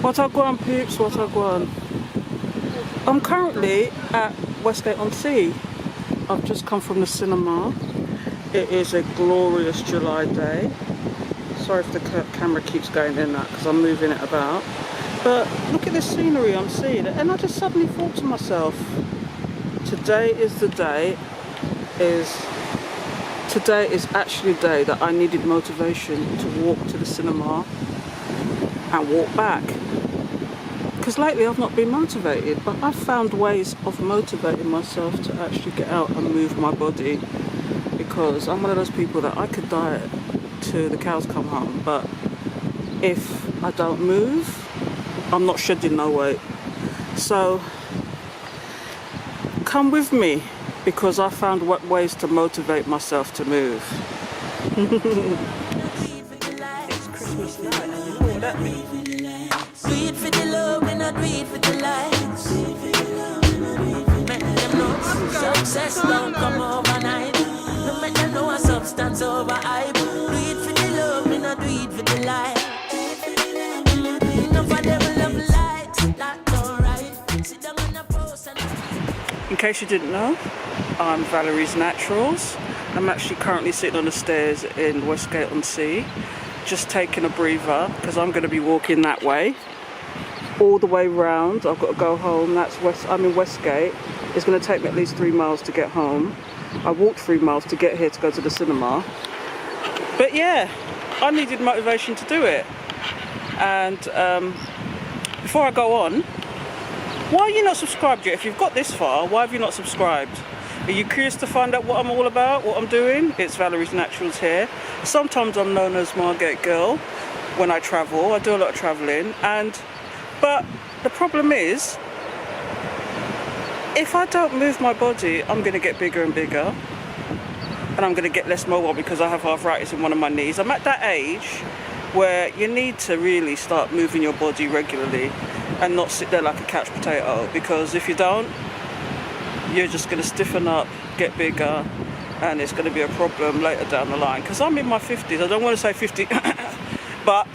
What I go on, peeps, what I go on. I'm currently at Westgate-on-Sea. I've just come from the cinema. It is a glorious July day. Sorry if the camera keeps going in that because I'm moving it about. But look at this scenery I'm seeing. And I just suddenly thought to myself, today is actually the day that I needed motivation to walk to the cinema and walk back. Because lately I've not been motivated, but I've found ways of motivating myself to actually get out and move my body, because I'm one of those people that I could diet till the cows come home, but if I don't move, I'm not shedding no weight. So come with me, because I found ways to motivate myself to move. It's Christmas night, and you know what that means. Do it for the love, and not do it for the likes. Make them know success don't come overnight. No make them know a substance over hype. Do it for the love, and not do it for the likes. Enough of them love lights, that's alright. Sit down on a post and In case you didn't know, I'm Valeriesnatural. I'm actually currently sitting on the stairs in Westgate-on-Sea, just taking a breather because I'm going to be walking that way, all the way round. I've got to go home. I'm in Westgate. It's going to take me at least 3 miles to get home. I walked 3 miles to get here to go to the cinema. But yeah, I needed motivation to do it. And before I go on, why are you not subscribed yet? If you've got this far, why have you not subscribed? Are you curious to find out what I'm all about, what I'm doing? It's valeriesnatural here. Sometimes I'm known as Margate girl when I travel. I do a lot of travelling, but the problem is, if I don't move my body, I'm going to get bigger and bigger, and I'm going to get less mobile because I have arthritis in one of my knees. I'm at that age where you need to really start moving your body regularly and not sit there like a couch potato, because if you don't, you're just going to stiffen up, get bigger, and it's going to be a problem later down the line. Because I'm in my 50s. I don't want to say 50, but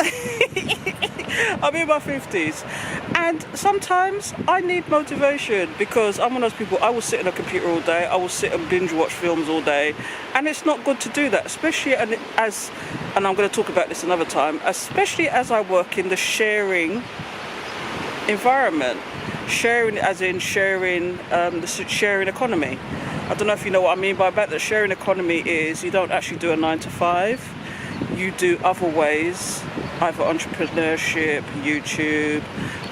I'm in my 50s. And sometimes I need motivation, because I'm one of those people, I will sit on a computer all day, I will sit and binge watch films all day, and it's not good to do that, especially and I'm going to talk about this another time, especially as I work in the sharing environment. Sharing as in sharing, the sharing economy. I don't know if you know what I mean by that. The sharing economy is you don't actually do a 9 to 5. You do other ways, either entrepreneurship, YouTube,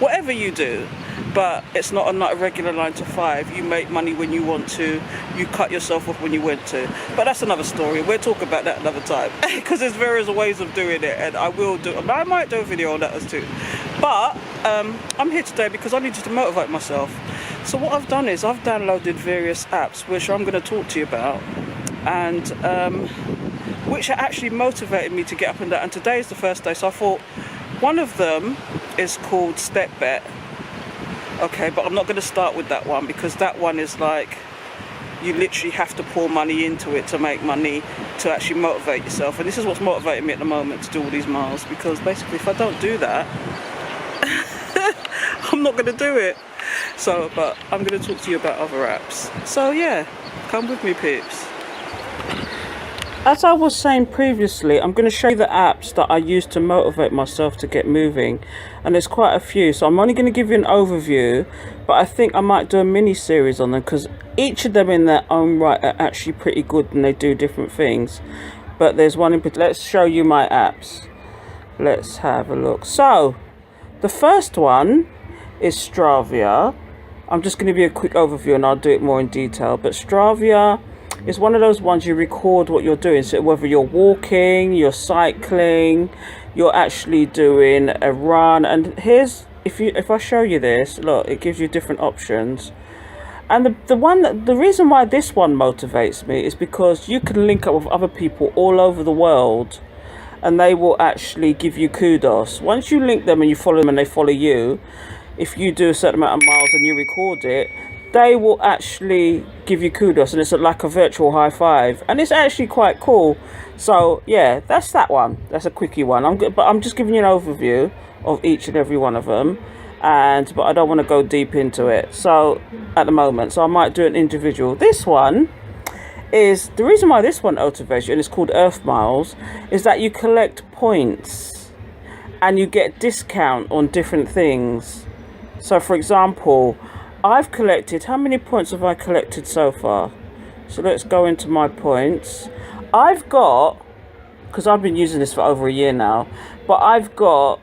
whatever you do. But it's not a regular 9 to 5. You make money when you want to. You cut yourself off when you want to. But that's another story. We'll talk about that another time. Because there's various ways of doing it, and I might do a video on that as too. But I'm here today because I needed to motivate myself. So what I've done is I've downloaded various apps which I'm going to talk to you about, and which are actually motivated me to get up and down. And today is the first day, so I thought one of them is called Step Bet. Okay, but I'm not going to start with that one, because that one is like, you literally have to pour money into it to make money to actually motivate yourself. And this is what's motivating me at the moment to do all these miles, because basically if I don't do that, I'm not going to do it. So, but I'm going to talk to you about other apps. So yeah, come with me, peeps. As I was saying previously, I'm going to show you the apps that I use to motivate myself to get moving, and there's quite a few, so I'm only going to give you an overview, but I think I might do a mini series on them, because each of them in their own right are actually pretty good and they do different things. But there's one in particular. Let's show you my apps. Let's have a look. So the first one is Strava. I'm just going to give you a quick overview and I'll do it more in detail, but Strava is one of those ones you record what you're doing. So whether you're walking, you're cycling, you're actually doing a run. And here's, if I show you this, look, it gives you different options. And the reason why this one motivates me is because you can link up with other people all over the world, and they will actually give you kudos. Once you link them and you follow them and they follow you, if you do a certain amount of miles and you record it, they will actually give you kudos, and it's like a virtual high five, and it's actually quite cool. So yeah, that's that one. That's a quickie one. But I'm just giving you an overview of each and every one of them, but I don't want to go deep into it so at the moment, so I might do an individual. This one is the reason why this one motivates you, and it's called Earth Miles, is that you collect points and you get discount on different things. So for example, I've collected, how many points have I collected so far? So let's go into my points. I've got, because I've been using this for over a year now, but I've got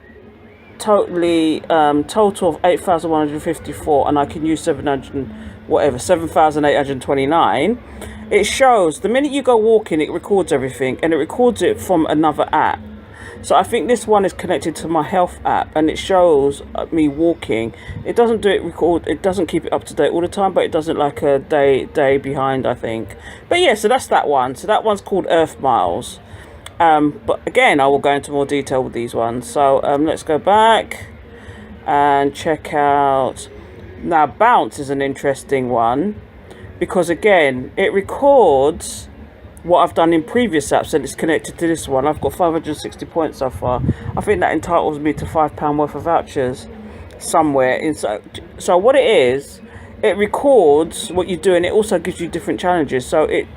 total of 8,154, and I can use 7,829. It shows the minute you go walking, it records everything, and it records it from another app. So I think this one is connected to my health app, and it shows me walking. It doesn't it doesn't keep it up to date all the time, but it does it like a day behind, I think. But yeah, so that's that one. So that one's called Earth Miles. But again, I will go into more detail with these ones. So let's go back and check out. Now Bounce is an interesting one, because again, it records what I've done in previous apps, and it's connected to this one. I've got 560 points so far. I think that entitles me to £5 worth of vouchers somewhere. So what it is, it records what you do, and it also gives you different challenges. So it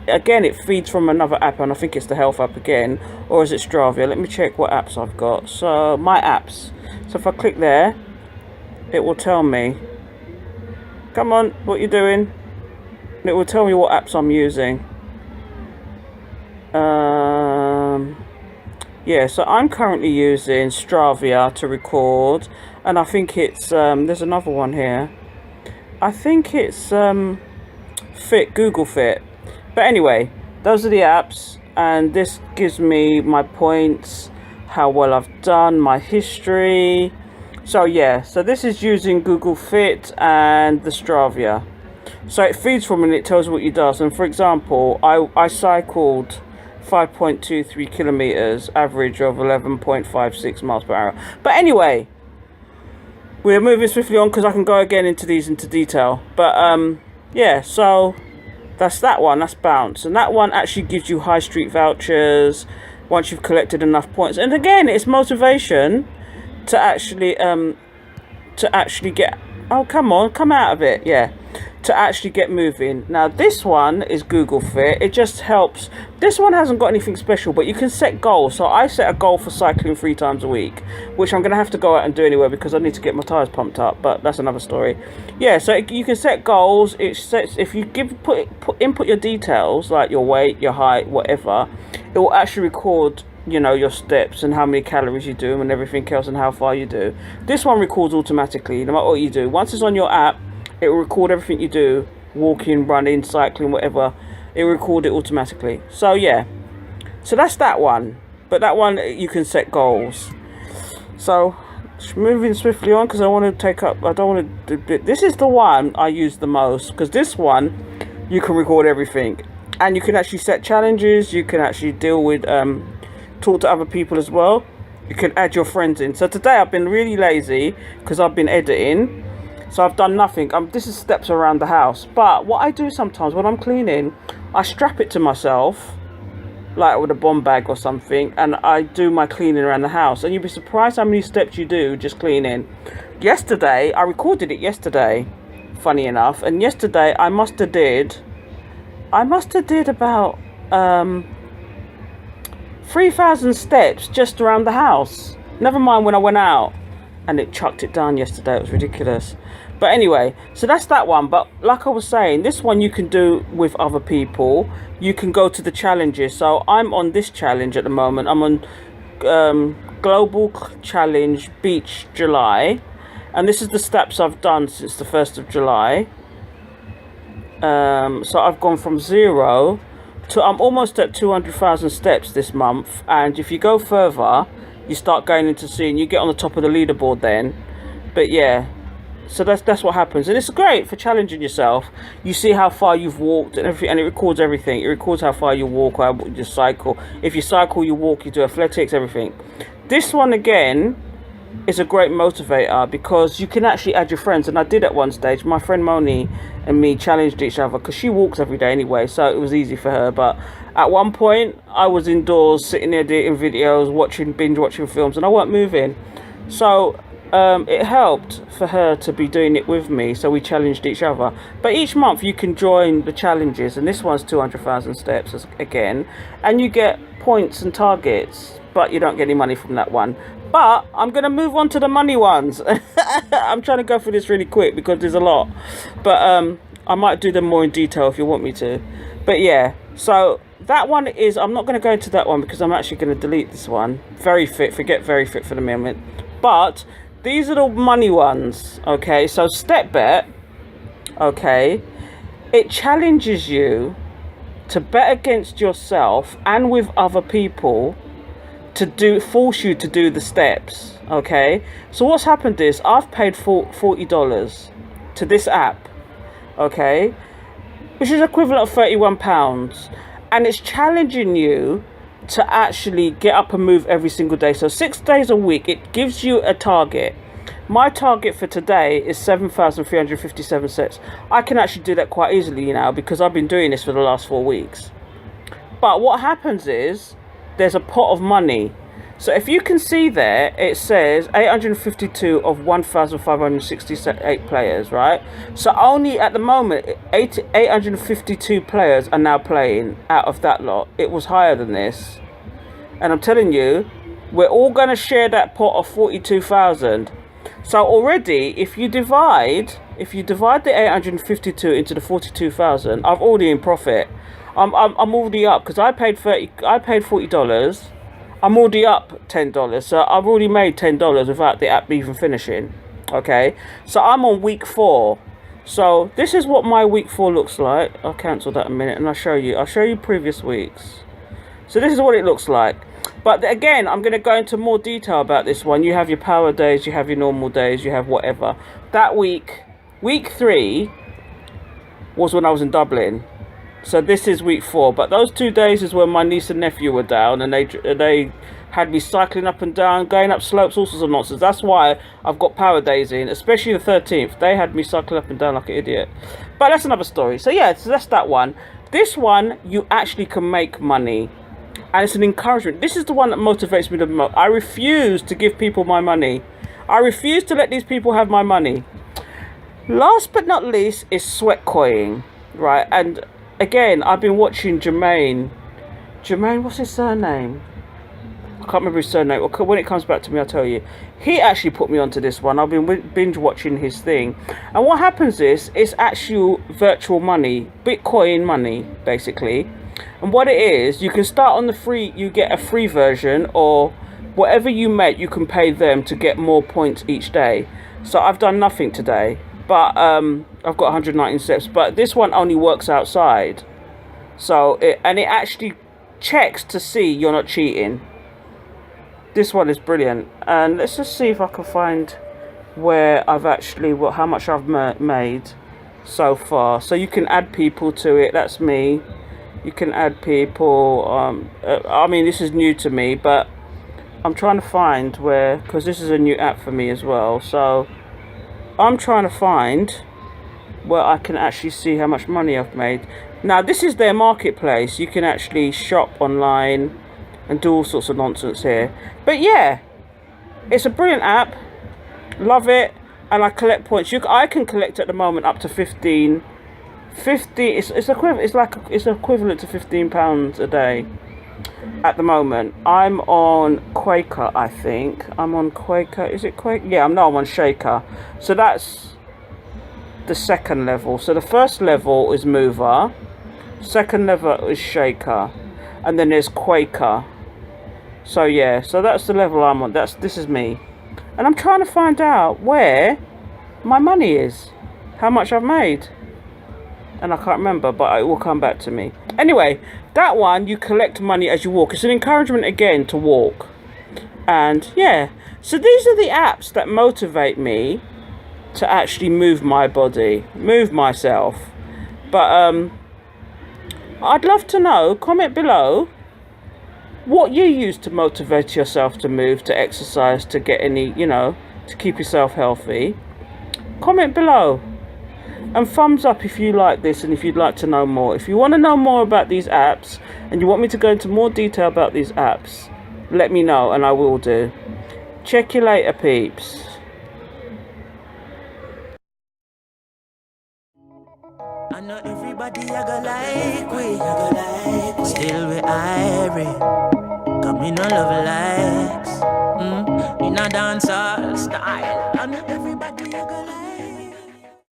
feeds from another app, and I think it's the health app again, or is it Stravia? Let me check what apps I've got. So my apps. So if I click there, it will tell me, come on, what you doing? And it will tell me what apps I'm using. Yeah, so I'm currently using Stravia to record, and I think it's there's another one here. I think it's Google Fit. But anyway, those are the apps, and this gives me my points, how well I've done, my history. So yeah, so this is using Google Fit and the Stravia. So it feeds from, and it tells you what you do. And for example, I cycled 5.23 kilometers, average of 11.56 miles per hour. But anyway, we're moving swiftly on, because I can go again into these into detail. But yeah, so that's that one. That's Bounce, and that one actually gives you high street vouchers once you've collected enough points. And again, it's motivation to actually get, oh come on, come out of it, yeah, to actually get moving. Now this one is Google Fit. It just helps. This one hasn't got anything special, but you can set goals. So I set a goal for cycling 3 times a week, which I'm going to have to go out and do anyway, because I need to get my tires pumped up, but that's another story. Yeah, so you can set goals. It sets, if you input your details, like your weight, your height, whatever, it will actually record, you know, your steps and how many calories you do and everything else and how far you do. This one records automatically, no matter what you do. Once it's on your app, it will record everything you do, walking, running, cycling, whatever. It will record it automatically. So yeah, so that's that one. But that one, you can set goals. So moving swiftly on, because I want to take up, I don't want to do, this is the one I use the most, because this one you can record everything, and you can actually set challenges. You can actually deal with talk to other people as well. You can add your friends in. So today I've been really lazy because I've been editing, so I've done nothing. This is steps around the house. But what I do sometimes when I'm cleaning, I strap it to myself, like with a bomb bag or something, and I do my cleaning around the house. And you'd be surprised how many steps you do just cleaning. Yesterday, I recorded it yesterday, funny enough, and yesterday I must have did about 3,000 steps just around the house. Never mind when I went out and it chucked it down yesterday. It was ridiculous. But anyway, so that's that one. But like I was saying, this one you can do with other people. You can go to the challenges. So I'm on this challenge at the moment. I'm on Global Challenge Beach July, and this is the steps I've done since the 1st of July. So I've gone from 0 to, I'm almost at 200,000 steps this month. And if you go further, you start going into seeing, you get on the top of the leaderboard then. But yeah, so that's what happens, and it's great for challenging yourself. You see how far you've walked and everything, and it records everything. It records how far you walk, how you cycle. If you cycle, you walk, you do athletics, everything. This one again is a great motivator, because you can actually add your friends. And I did at one stage. My friend Moni and me challenged each other, because she walks every day anyway, so it was easy for her. But at one point I was indoors sitting there editing videos, binge watching films, and I weren't moving. So it helped for her to be doing it with me, so we challenged each other. But each month you can join the challenges, and this one's 200,000 steps again, and you get points and targets, but you don't get any money from that one. But I'm going to move on to the money ones. I'm trying to go through this really quick because there's a lot, but I might do them more in detail if you want me to. But yeah, so that one is, I'm not going to go into that one because I'm actually going to delete this one. Very Fit, forget Very Fit for the moment. But these are the money ones, okay? So Step Bet, okay, it challenges you to bet against yourself and with other people to force you to do the steps, okay? So what's happened is I've paid $40 to this app, okay, which is equivalent of £31, and it's challenging you to actually get up and move every single day. So 6 days a week, it gives you a target. My target for today is 7,357 steps. I can actually do that quite easily now because I've been doing this for the last 4 weeks. But what happens is there's a pot of money. So if you can see there, it says 852 of 1,568 players, right? So only at the moment, 852 players are now playing out of that lot. It was higher than this. And I'm telling you, we're all going to share that pot of 42,000. So already, if you divide the 852 into the 42,000, I'm already in profit. I'm already up because I paid $40. I'm already up $10, so I've already made $10 without the app even finishing. Okay, so I'm on week 4. So this is what my week 4 looks like. I'll cancel that in a minute and I'll show you previous weeks. So this is what it looks like. But again, I'm going to go into more detail about this one. You have your power days, you have your normal days, you have whatever. That week 3 was when I was in Dublin. So this is week 4, but those 2 days is when my niece and nephew were down, and they had me cycling up and down, going up slopes, all sorts of nonsense. That's why I've got power days in, especially the 13th. They had me cycling up and down like an idiot. But that's another story. So yeah, so that's that one. This one, you actually can make money, and it's an encouragement. This is the one that motivates me the most. I refuse to give people my money. I refuse to let these people have my money. Last but not least is Sweatcoin, right? And again, I've been watching Jermaine, what's his surname? I can't remember his surname. When it comes back to me, I'll tell you. He actually put me onto this one. I've been binge watching his thing. And what happens is, it's actual virtual money, Bitcoin money, basically. And what it is, you can start on the free, you get a free version, or whatever you make, you can pay them to get more points each day. So I've done nothing today. But I've got 119 steps, but this one only works outside. So it actually checks to see you're not cheating. This one is brilliant. And let's just see if I can find where I've actually, how much I've made so far. So you can add people to it. That's me. You can add people. I mean, this is new to me, but I'm trying to find where, because this is a new app for me as well. So I'm trying to find where I can actually see how much money I've made. Now, this is their marketplace. You can actually shop online and do all sorts of nonsense here. But yeah, it's a brilliant app. Love it. And I collect points. I can collect at the moment up to 15. It's equivalent to £15 a day at the moment. I'm on Quaker, I think. I'm on Quaker. Is it Quaker? Yeah, I'm on Shaker. So that's the second level. So the first level is Mover. Second level is Shaker. And then there's Quaker. So yeah, so that's the level I'm on. This is me. And I'm trying to find out where my money is. How much I've made. And I can't remember, but it will come back to me. Anyway, that one, you collect money as you walk. It's an encouragement again to walk. And yeah, so these are the apps that motivate me to actually move my body, move myself. But I'd love to know, comment below, what you use to motivate yourself to move, to exercise, to get any, to keep yourself healthy. Comment below. And thumbs up if you like this and if you'd like to know more. If you want to know more about these apps and you want me to go into more detail about these apps, let me know and I will do. Check you later, peeps. I know everybody I go like we, still we irie. Come in no love likes, in a dancehall style. I know everybody I go like